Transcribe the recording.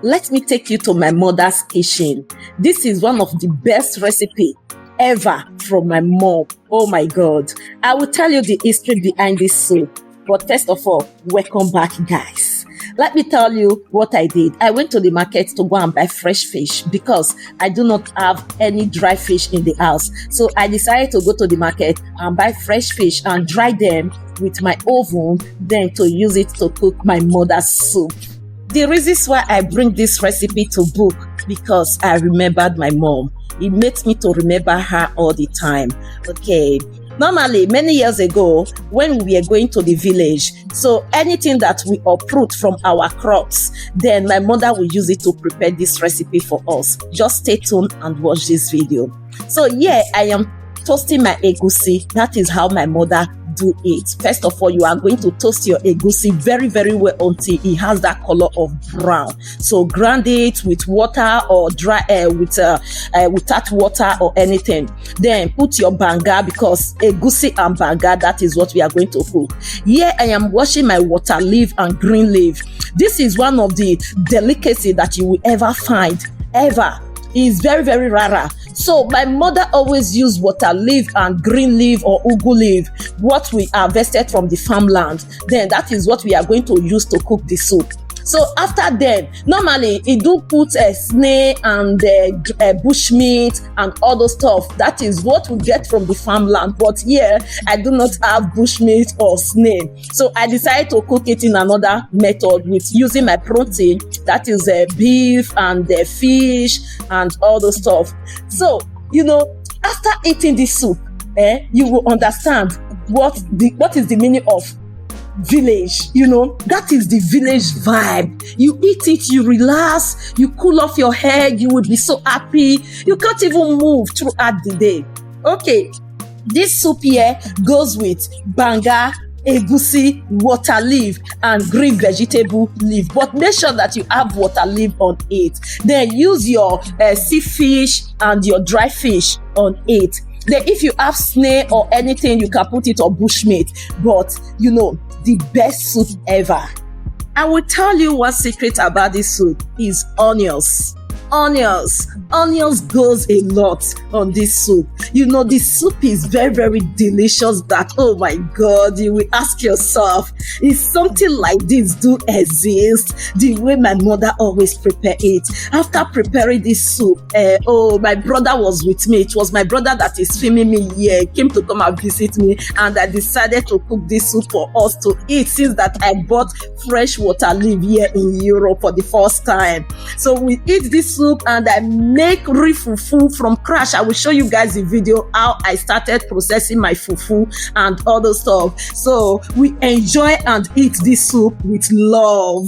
let me take you to my mother's kitchen. This is one of the best recipe ever from my mom. Oh my God. I will tell you the history behind this soup. But first of all, welcome back, guys. Let me tell you what I did. I went to the market to go and buy fresh fish because I do not have any dry fish in the house. So I decided to go to the market and buy fresh fish and dry them with my oven, then to use it to cook my mother's soup. The reasons why I bring this recipe to book, because I remembered my mom. It makes me to remember her all the time. Okay. Normally, many years ago, when we were going to the village, so anything that we uproot from our crops, then my mother will use it to prepare this recipe for us. Just stay tuned and watch this video. So yeah, I am toasting my egusi. That is how my mother do it. First of all, you are going to toast your egusi very, very well until it has that color of brown. So grind it with water or dry without water or anything. Then put your banga, because egusi and banga, that is what we are going to cook. Here I am washing my water leaf and green leaf. This is one of the delicacy that you will ever find, ever. It's very, very rare. So my mother always used water leaf and green leaf or ugu leaf, what we harvested from the farmland. Then that is what we are going to use to cook the soup. So after then, normally it do put a snail and bush meat and all those stuff. That is what we get from the farmland. But here, I do not have bush meat or snail. So I decided to cook it in another method with using my protein. That is beef and fish and all those stuff. So, you know, after eating this soup, you will understand what is the meaning of village. You know, that is the village vibe. You eat it, you relax, you cool off your head, you will be so happy. You can't even move throughout the day. Okay, this soup here goes with banga, egusi, water leaf, and green vegetable leaf. But make sure that you have water leaf on it. Then use your sea fish and your dry fish on it. Then if you have snail or anything, you can put it on bushmeat. But you know, the best soup ever. I will tell you one secret about this soup is onions. Onions goes a lot on this soup. You know, the soup is very, very delicious that, oh my God, you will ask yourself, is something like this do exist? The way my mother always prepare it. After preparing this soup, my brother was with me. It was my brother that is filming me here, came to come and visit me, and I decided to cook this soup for us to eat since that I bought fresh water leaf here in Europe for the first time. So we eat this soup and I make real fufu from scratch. I will show you guys the video how I started processing my fufu and all those stuff. So we enjoy and eat this soup with love.